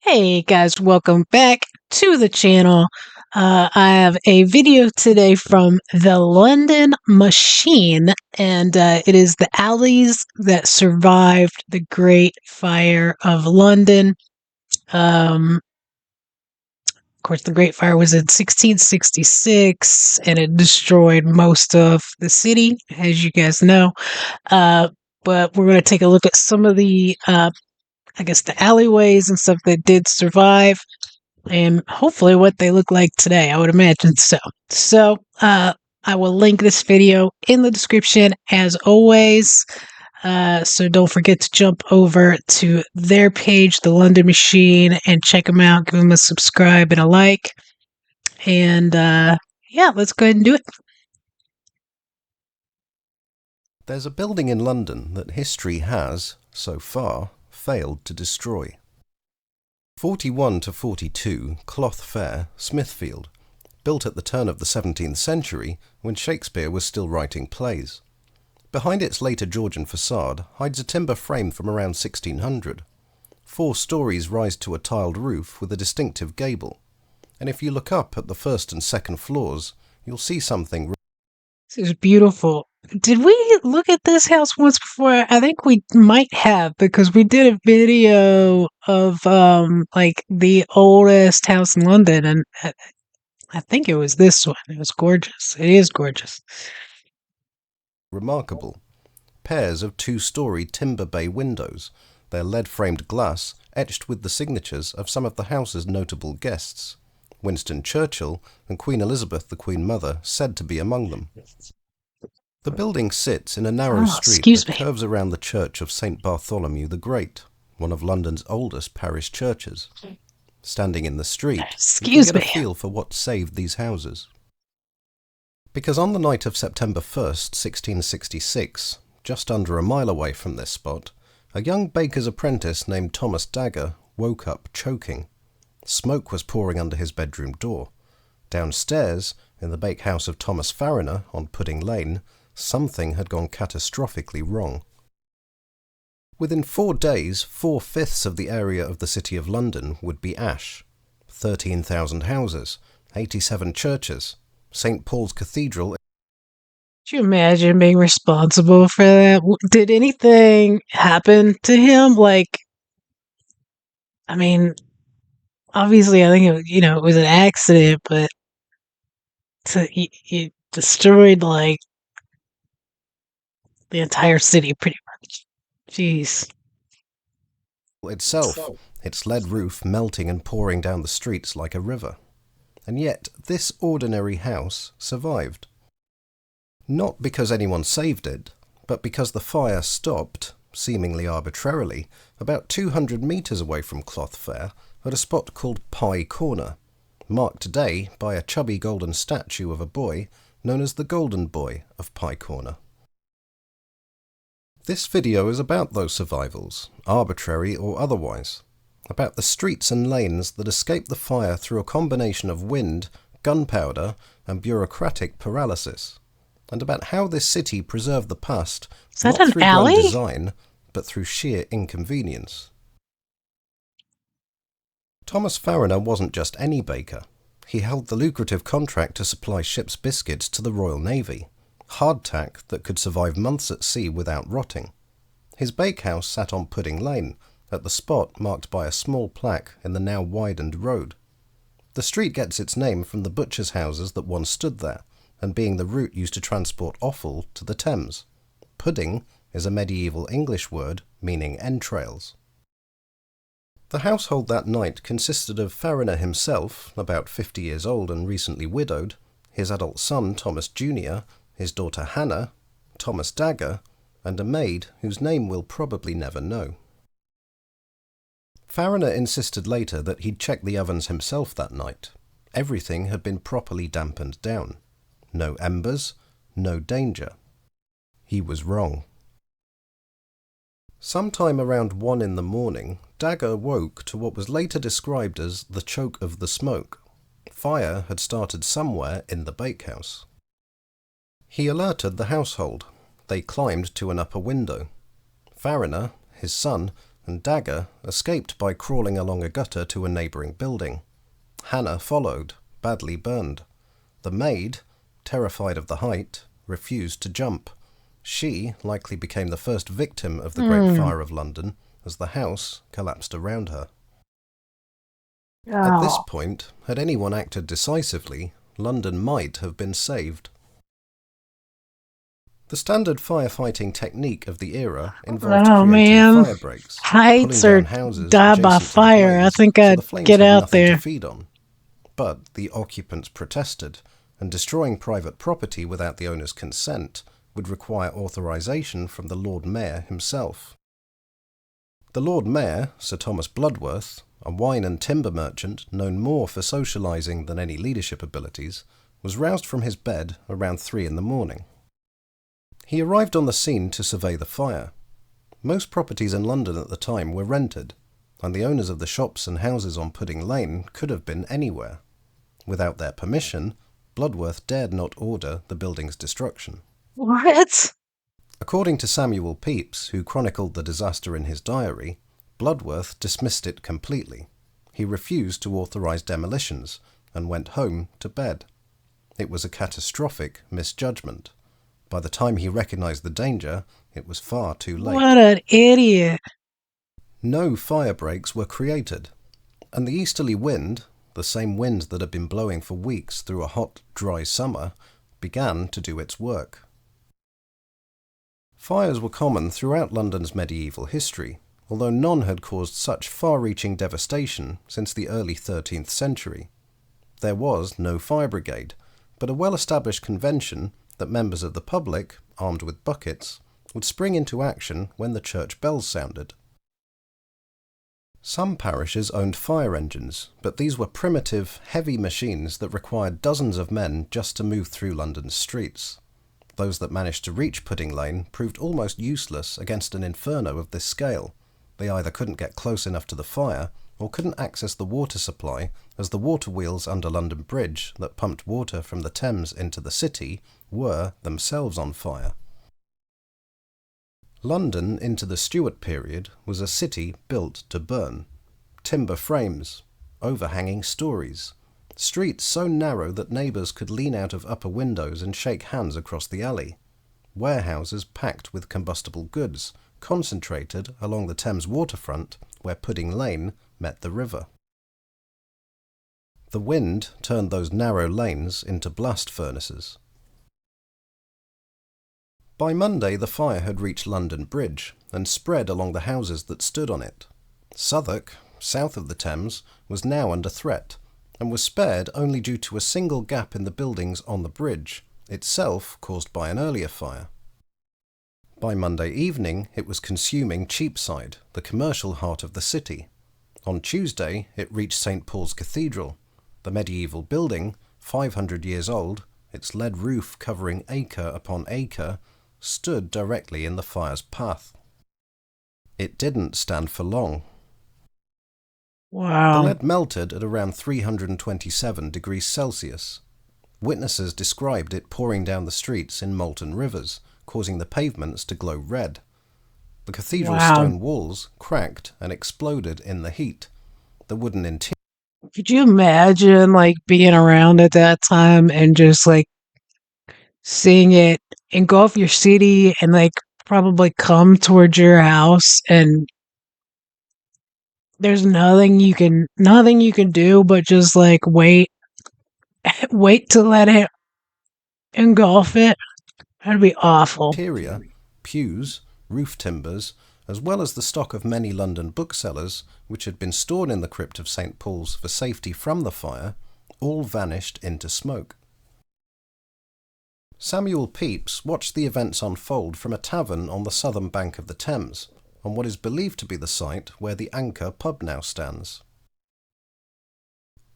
Hey guys, welcome back to the channel. I have a video today from the London Machine, and it is the alleys that survived the Great Fire of London. Of course, the Great Fire was in 1666, and it destroyed most of the city, as you guys know. Uh, but we're going to take a look at some of the, I guess, the alleyways and stuff that did survive and hopefully what they look like today. I would imagine so. I will link this video in the description as always. So don't forget to jump over to their page, The London Machine, and check them out. Give them a subscribe and a like. And yeah, let's go ahead and do it. There's a building in London that history has, so far, failed to destroy. 41 to 42 Cloth Fair, Smithfield, built at the turn of the 17th century when Shakespeare was still writing plays. Behind its later Georgian facade hides a timber frame from around 1600. 4 stories rise to a tiled roof with a distinctive gable, and if you look up at the first and second floors, you'll see something. This is beautiful. Did we look at this house once before? I think we might have because we did a video of like the oldest house in London, and I think it was this one. It was gorgeous. It is gorgeous. Remarkable. Pairs of 2-story timber bay windows, their lead-framed glass etched with the signatures of some of the house's notable guests. Winston Churchill and Queen Elizabeth, the Queen Mother, said to be among them. The building sits in a narrow street that curves around the church of St. Bartholomew the Great, one of London's oldest parish churches. Standing in the street, you can get a feel for what saved these houses. Because on the night of September 1st, 1666, just under a mile away from this spot, a young baker's apprentice named Thomas Dagger woke up choking. Smoke was pouring under his bedroom door. Downstairs, in the bakehouse of Thomas Farriner on Pudding Lane, something had gone catastrophically wrong. Within 4 days, 4/5 of the area of the City of London would be ash. 13,000 houses, 87 churches, St. Paul's Cathedral. Could you imagine being responsible for that? Did anything happen to him? Like, I mean, obviously, I think it was an accident, but he destroyed like the entire city, pretty much. Jeez. Itself, its lead roof melting and pouring down the streets like a river. And yet, this ordinary house survived. Not because anyone saved it, but because the fire stopped, seemingly arbitrarily, about 200 metres away from Cloth Fair at a spot called Pye Corner, marked today by a chubby golden statue of a boy known as the Golden Boy of Pye Corner. This video is about those survivals, arbitrary or otherwise, about the streets and lanes that escaped the fire through a combination of wind, gunpowder, and bureaucratic paralysis, and about how this city preserved the past not through grand design, but through sheer inconvenience. Thomas Farriner wasn't just any baker. He held the lucrative contract to supply ship's biscuits to the Royal Navy, hardtack that could survive months at sea without rotting. His bakehouse sat on Pudding Lane, at the spot marked by a small plaque in the now widened road. The street gets its name from the butchers' houses that once stood there, and being the route used to transport offal to the Thames. Pudding is a medieval English word meaning entrails. The household that night consisted of Farriner himself, about 50 years old and recently widowed, his adult son Thomas Jr., his daughter Hannah, Thomas Dagger, and a maid whose name we'll probably never know. Farriner insisted later that he'd checked the ovens himself that night. Everything had been properly dampened down. No embers, no danger. He was wrong. Sometime around 1 in the morning, Dagger woke to what was later described as the choke of the smoke. Fire had started somewhere in the bakehouse. He alerted the household. They climbed to an upper window. Farriner, his son, and Dagger escaped by crawling along a gutter to a neighbouring building. Hannah followed, badly burned. The maid, terrified of the height, refused to jump. She likely became the first victim of the Great Fire of London as the house collapsed around her. At this Oh. point, had anyone acted decisively, London might have been saved. The standard firefighting technique of the era involved Oh creating man. fire breaks, pulling Heights or down houses die by adjacent to the fire. I blaze think so I'd the flames get had out nothing to there. feed on. But the occupants protested, and destroying private property without the owner's consent would require authorization from the Lord Mayor himself. The Lord Mayor, Sir Thomas Bloodworth, a wine and timber merchant known more for socializing than any leadership abilities, was roused from his bed around 3 a.m. He arrived on the scene to survey the fire. Most properties in London at the time were rented, and the owners of the shops and houses on Pudding Lane could have been anywhere. Without their permission, Bloodworth dared not order the building's destruction. What? According to Samuel Pepys, who chronicled the disaster in his diary, Bloodworth dismissed it completely. He refused to authorize demolitions and went home to bed. It was a catastrophic misjudgment. By the time he recognized the danger, it was far too late. What an idiot. No fire breaks were created, and the easterly wind, the same wind that had been blowing for weeks through a hot, dry summer, began to do its work. Fires were common throughout London's medieval history, although none had caused such far-reaching devastation since the early 13th century. There was no fire brigade, but a well-established convention that members of the public, armed with buckets, would spring into action when the church bells sounded. Some parishes owned fire engines, but these were primitive, heavy machines that required dozens of men just to move through London's streets. Those that managed to reach Pudding Lane proved almost useless against an inferno of this scale. They either couldn't get close enough to the fire, or couldn't access the water supply, as the water wheels under London Bridge that pumped water from the Thames into the city were themselves on fire. London into the Stuart period was a city built to burn. Timber frames, overhanging stories, streets so narrow that neighbours could lean out of upper windows and shake hands across the alley, warehouses packed with combustible goods, concentrated along the Thames waterfront where Pudding Lane met the river. The wind turned those narrow lanes into blast furnaces. By Monday the fire had reached London Bridge and spread along the houses that stood on it. Southwark, south of the Thames, was now under threat, and was spared only due to a single gap in the buildings on the bridge, itself caused by an earlier fire. By Monday evening it was consuming Cheapside, the commercial heart of the city. On Tuesday it reached St. Paul's Cathedral. The medieval building, 500 years old, its lead roof covering acre upon acre, stood directly in the fire's path. It didn't stand for long. The Wow. lead melted at around 327 degrees Celsius. Witnesses described it pouring down the streets in molten rivers, causing the pavements to glow red. The cathedral Wow. stone walls cracked and exploded in the heat. The wooden interior Could you imagine like being around at that time and just like seeing it engulf your city and like probably come towards your house and there's nothing you can do but just like wait to let it engulf it. That'd be awful. pews, roof timbers, as well as the stock of many London booksellers, which had been stored in the crypt of St. Paul's for safety from the fire, all vanished into smoke. Samuel Pepys watched the events unfold from a tavern on the southern bank of the Thames, on what is believed to be the site where the Anchor pub now stands.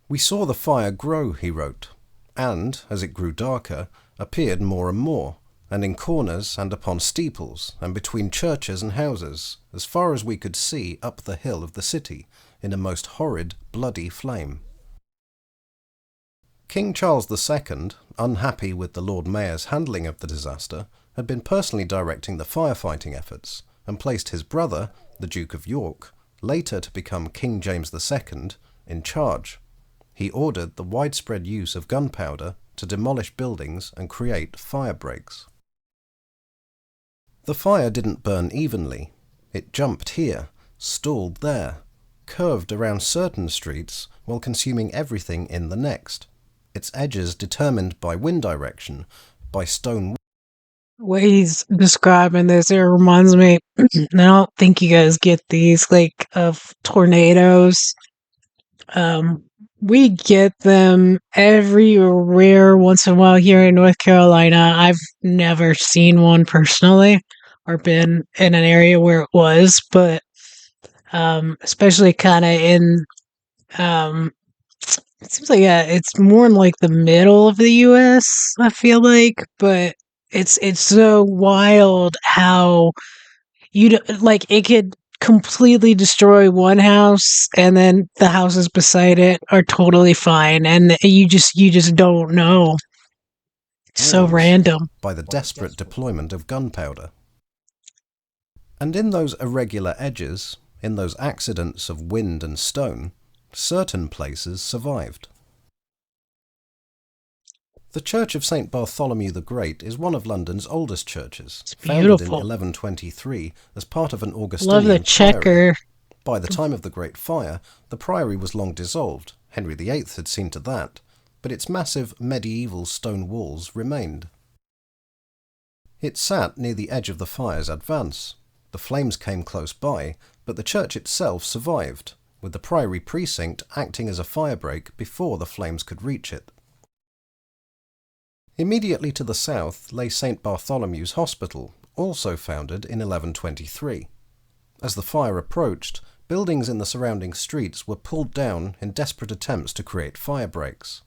"We saw the fire grow," he wrote, "and, as it grew darker, appeared more and more, and in corners and upon steeples, and between churches and houses, as far as we could see up the hill of the city, in a most horrid, bloody flame." King Charles II, unhappy with the Lord Mayor's handling of the disaster, had been personally directing the firefighting efforts, and placed his brother, the Duke of York, later to become King James II, in charge. He ordered the widespread use of gunpowder to demolish buildings and create fire breaks. The fire didn't burn evenly. It jumped here, stalled there, curved around certain streets while consuming everything in the next, its edges determined by wind direction, by stone. What he's describing this, it reminds me, I don't think you guys get these, like, of tornadoes. Um, we get them every rare once in a while here in North Carolina. I've never seen one personally or been in an area where it was, but especially kind of in um, it seems like it's more in like the middle of the U.S. I feel like, but it's so wild how like it could completely destroy one house and then the houses beside it are totally fine and you just don't know. It's so Walls random. by the desperate deployment of gunpowder. And in those irregular edges, in those accidents of wind and stone, certain places survived. The Church of St. Bartholomew the Great is one of London's oldest churches, It's founded in beautiful. 1123 as part of an Love the Augustinian priory. checker. By the time of the Great Fire, the priory was long dissolved. Henry VIII had seen to that, but its massive medieval stone walls remained. It sat near the edge of the fire's advance. The flames came close by, but the church itself survived, with the priory precinct acting as a firebreak before the flames could reach it. Immediately to the south lay St. Bartholomew's Hospital, also founded in 1123. As the fire approached, buildings in the surrounding streets were pulled down in desperate attempts to create fire breaks.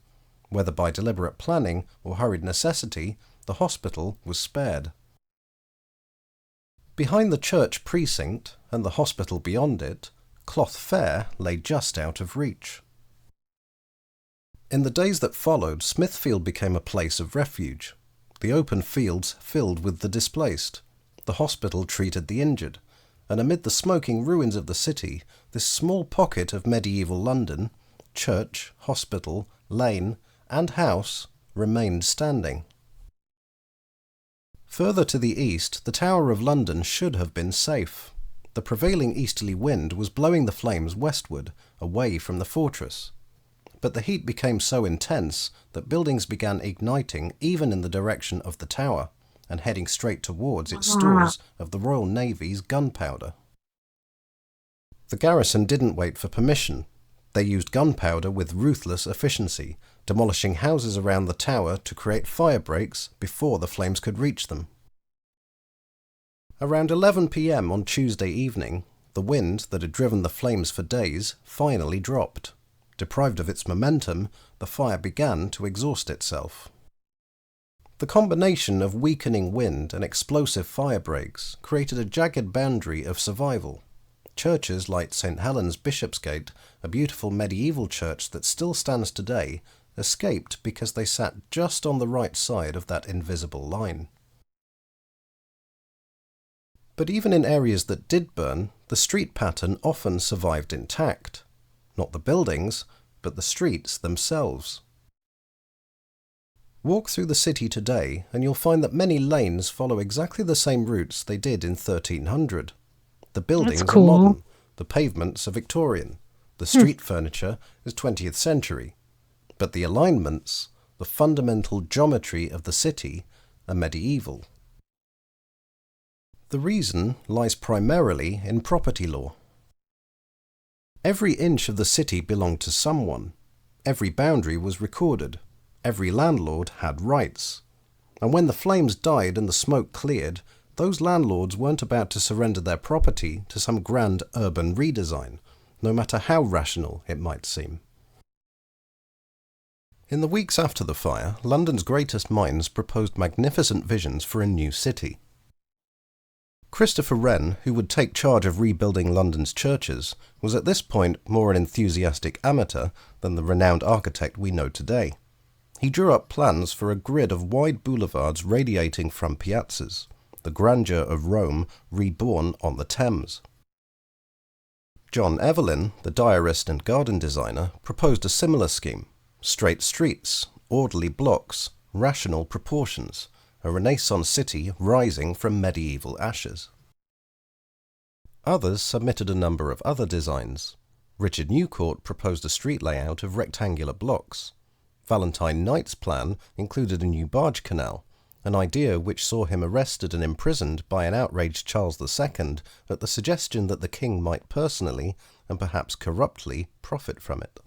Whether by deliberate planning or hurried necessity, the hospital was spared. Behind the church precinct, and the hospital beyond it, Cloth Fair lay just out of reach. In the days that followed, Smithfield became a place of refuge. The open fields filled with the displaced. The hospital treated the injured. And amid the smoking ruins of the city, this small pocket of medieval London, church, hospital, lane, and house, remained standing. Further to the east, the Tower of London should have been safe. The prevailing easterly wind was blowing the flames westward, away from the fortress. But the heat became so intense that buildings began igniting even in the direction of the tower, and heading straight towards its stores of the Royal Navy's gunpowder. The garrison didn't wait for permission. They used gunpowder with ruthless efficiency, demolishing houses around the tower to create fire breaks before the flames could reach them. Around 11 p.m. on Tuesday evening, the wind that had driven the flames for days finally dropped. Deprived of its momentum, the fire began to exhaust itself. The combination of weakening wind and explosive fire breaks created a jagged boundary of survival. Churches like St. Helen's Bishopsgate, a beautiful medieval church that still stands today, escaped because they sat just on the right side of that invisible line. But even in areas that did burn, the street pattern often survived intact. Not the buildings, but the streets themselves. Walk through the city today and you'll find that many lanes follow exactly the same routes they did in 1300. The buildings cool. are modern, the pavements are Victorian, the street furniture is 20th century, but the alignments, the fundamental geometry of the city, are medieval. The reason lies primarily in property law. Every inch of the city belonged to someone. Every boundary was recorded. Every landlord had rights. And when the flames died and the smoke cleared, those landlords weren't about to surrender their property to some grand urban redesign, no matter how rational it might seem. In the weeks after the fire, London's greatest minds proposed magnificent visions for a new city. Christopher Wren, who would take charge of rebuilding London's churches, was at this point more an enthusiastic amateur than the renowned architect we know today. He drew up plans for a grid of wide boulevards radiating from piazzas, the grandeur of Rome reborn on the Thames. John Evelyn, the diarist and garden designer, proposed a similar scheme: straight streets, orderly blocks, rational proportions, a Renaissance city rising from medieval ashes. Others submitted a number of other designs. Richard Newcourt proposed a street layout of rectangular blocks. Valentine Knight's plan included a new barge canal, an idea which saw him arrested and imprisoned by an outraged Charles II at the suggestion that the king might personally, and perhaps corruptly, profit from it.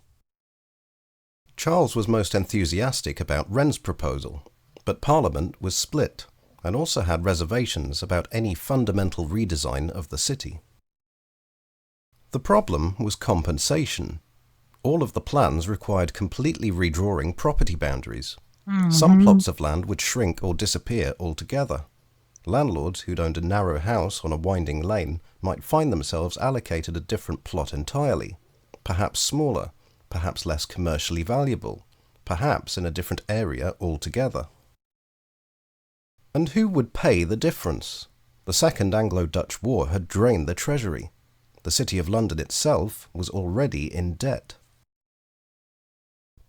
Charles was most enthusiastic about Wren's proposal, but Parliament was split and also had reservations about any fundamental redesign of the city. The problem was compensation. All of the plans required completely redrawing property boundaries. Some plots of land would shrink or disappear altogether. Landlords who'd owned a narrow house on a winding lane might find themselves allocated a different plot entirely, perhaps smaller, perhaps less commercially valuable, perhaps in a different area altogether. And who would pay the difference? The Second Anglo-Dutch War had drained the treasury. The City of London itself was already in debt.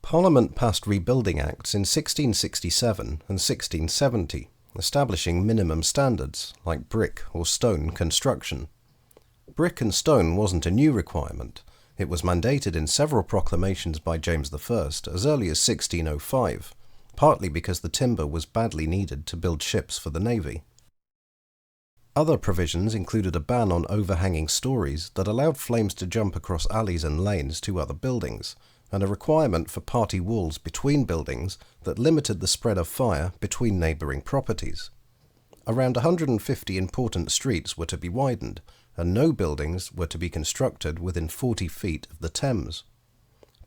Parliament passed Rebuilding Acts in 1667 and 1670, establishing minimum standards like brick or stone construction. Brick and stone wasn't a new requirement. It was mandated in several proclamations by James I as early as 1605, partly because the timber was badly needed to build ships for the navy. Other provisions included a ban on overhanging stories that allowed flames to jump across alleys and lanes to other buildings, and a requirement for party walls between buildings that limited the spread of fire between neighbouring properties. Around 150 important streets were to be widened, and no buildings were to be constructed within 40 feet of the Thames.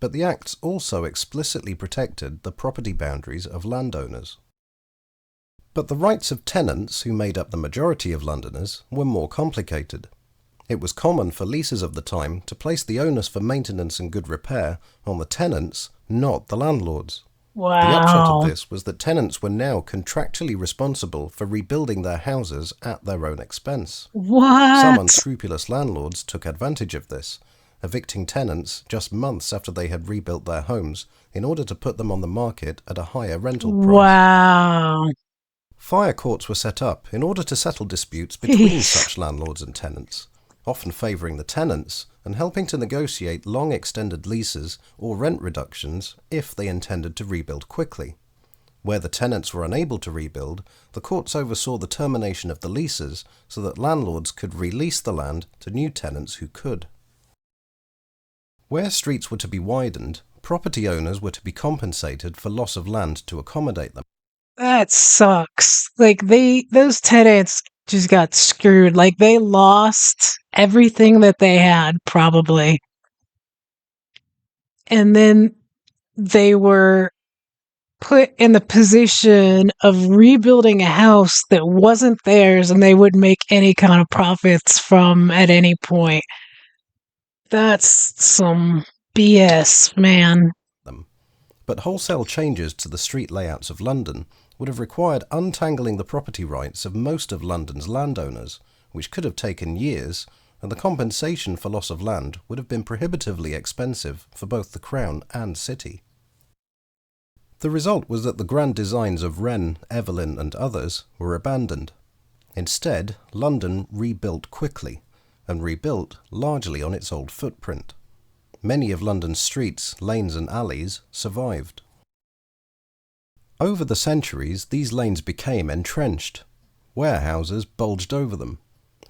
But the Acts also explicitly protected the property boundaries of landowners. But the rights of tenants, who made up the majority of Londoners, were more complicated. It was common for leases of the time to place the onus for maintenance and good repair on the tenants, not the landlords. The upshot of Wow. this was that tenants were now contractually responsible for rebuilding their houses at their own expense. Some What? unscrupulous landlords took advantage of this, evicting tenants just months after they had rebuilt their homes in order to put them on the market at a higher rental price. Wow. Fire courts were set up in order to settle disputes between such landlords and tenants, often favouring the tenants and helping to negotiate long extended leases or rent reductions if they intended to rebuild quickly. Where the tenants were unable to rebuild, the courts oversaw the termination of the leases so that landlords could release the land to new tenants who could. Where streets were to be widened, property owners were to be compensated for loss of land to accommodate them. That sucks. Like those tenants just got screwed. Like they lost everything that they had probably. And then they were put in the position of rebuilding a house that wasn't theirs and they wouldn't make any kind of profits from at any point. That's some BS, man. But wholesale changes to the street layouts of London would have required untangling the property rights of most of London's landowners, which could have taken years, and the compensation for loss of land would have been prohibitively expensive for both the Crown and City. The result was that the grand designs of Wren, Evelyn and others were abandoned. Instead, London rebuilt quickly, and rebuilt largely on its old footprint. Many of London's streets, lanes and alleys survived. Over the centuries, these lanes became entrenched. Warehouses bulged over them.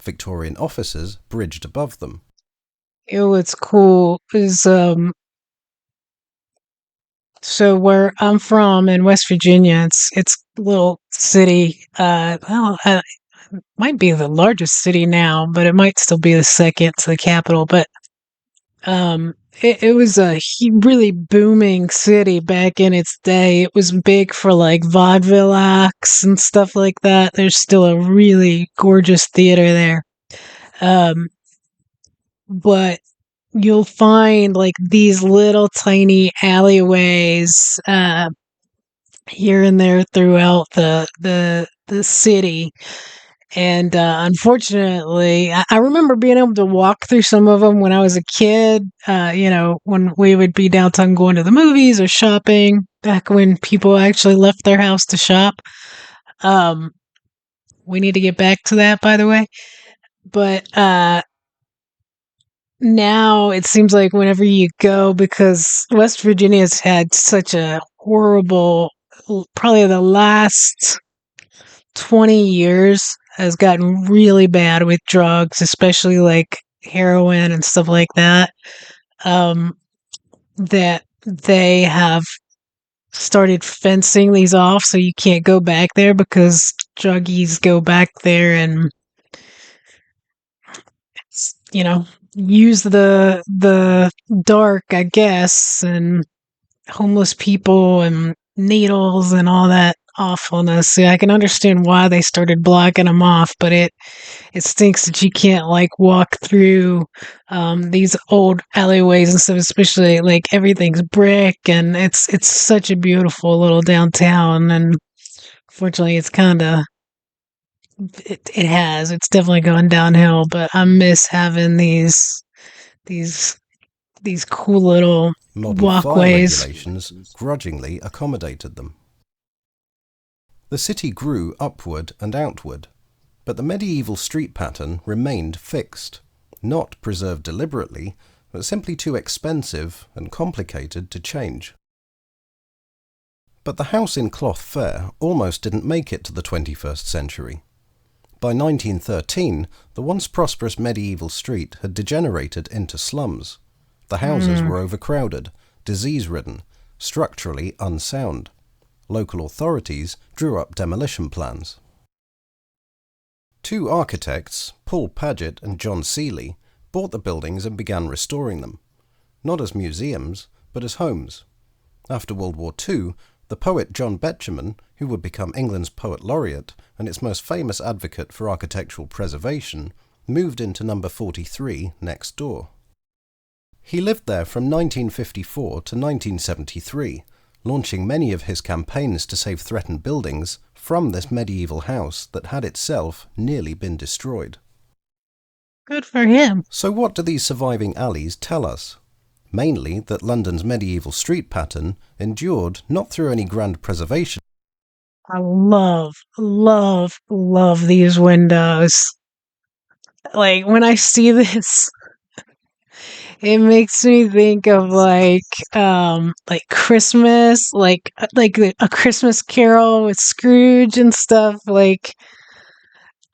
Victorian offices bridged above them. What's cool is so where I'm from in West Virginia, it's a little city. Might be the largest city now, but it might still be the second to the capital. But it was a really booming city back in its day. It was big for like vaudeville acts and stuff like that. There's still a really gorgeous theater there. Um, but you'll find like these little tiny alleyways here and there throughout the city, And unfortunately, I remember being able to walk through some of them when I was a kid. When we would be downtown going to the movies or shopping, back when people actually left their house to shop. Um, we need to get back to that, by the way. But now it seems like whenever you go, because West Virginia's had such a horrible, probably the last 20 years has gotten really bad with drugs, especially like heroin and stuff like that. Um, that they have started fencing these off so you can't go back there because druggies go back there and you know use the dark, I guess, and homeless people and needles and all that awfulness. Yeah, I can understand why they started blocking them off, but it stinks that you can't like walk through these old alleyways and stuff, especially like everything's brick and it's such a beautiful little downtown. And fortunately, it's definitely going downhill. But I miss having these these cool little Modern fire walkways. regulations grudgingly accommodated them. The city grew upward and outward, but the medieval street pattern remained fixed, not preserved deliberately, but simply too expensive and complicated to change. But the house in Cloth Fair almost didn't make it to the 21st century. By 1913, the once prosperous medieval street had degenerated into slums. The houses were overcrowded, disease-ridden, structurally unsound. Local authorities drew up demolition plans. Two architects, Paul Paget and John Seeley, bought the buildings and began restoring them, not as museums, but as homes. After World War II, the poet John Betjeman, who would become England's poet laureate and its most famous advocate for architectural preservation, moved into number 43 next door. He lived there from 1954 to 1973, launching many of his campaigns to save threatened buildings from this medieval house that had itself nearly been destroyed. Good for him. So what do these surviving alleys tell us? Mainly that London's medieval street pattern endured not through any grand preservation. I love these windows. Like when I see this, it makes me think of like Christmas, like a Christmas Carol with Scrooge and stuff. Like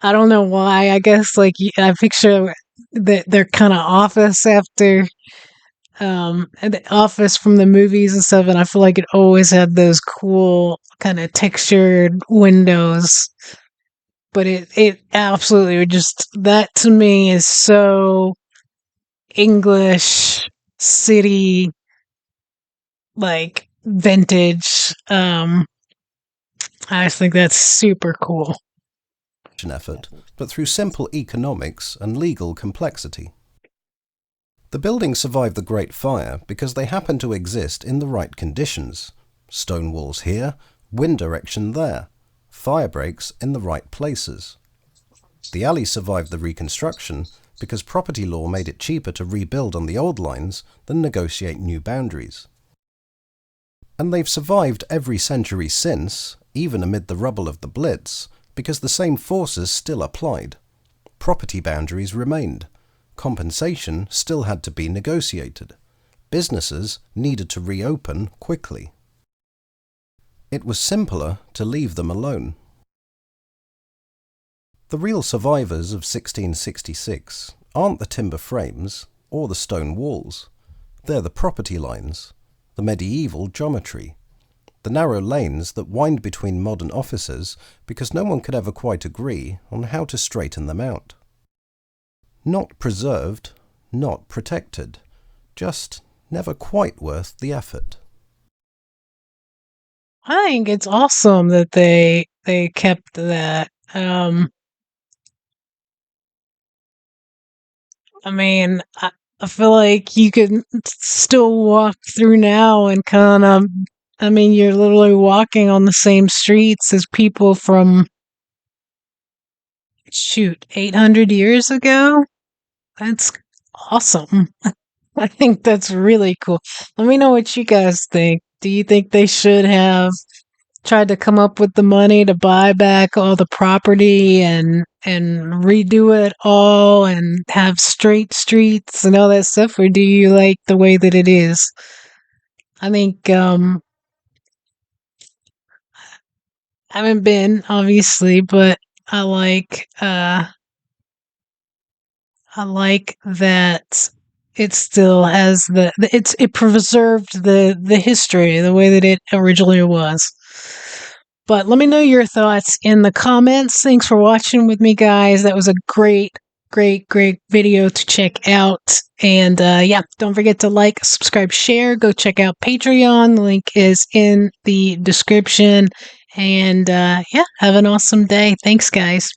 I don't know why. I guess like I picture that they're kind of office after and the office from the movies and stuff, and I feel like it always had those cool kind of textured windows. But it absolutely would just that to me is so English city, like vintage. I just think that's super cool. Effort, but through simple economics and legal complexity. The buildings survived the Great Fire because they happened to exist in the right conditions. Stone walls here, wind direction there, fire breaks in the right places. The alley survived the reconstruction because property law made it cheaper to rebuild on the old lines than negotiate new boundaries. And they've survived every century since, even amid the rubble of the Blitz, because the same forces still applied. Property boundaries remained. Compensation still had to be negotiated. Businesses needed to reopen quickly. It was simpler to leave them alone. The real survivors of 1666 aren't the timber frames or the stone walls. They're the property lines, the medieval geometry, the narrow lanes that wind between modern offices because no one could ever quite agree on how to straighten them out. Not preserved, not protected, just never quite worth the effort. I think it's awesome that they kept that. I mean, I feel like you could still walk through now and kind of, I mean, you're literally walking on the same streets as people from shoot, 800 years ago? That's awesome. I think that's really cool. Let me know what you guys think. Do you think they should have tried to come up with the money to buy back all the property and redo it all and have straight streets and all that stuff, or do you like the way that it is? I think I haven't been obviously, but I like uh I like that it still has it preserved the history the way that it originally was. But let me know your thoughts in the comments. Thanks for watching with me, guys. That was a great video to check out. And yeah, don't forget to like, subscribe, share. Go check out Patreon. The link is in the description. And yeah, have an awesome day. Thanks, guys.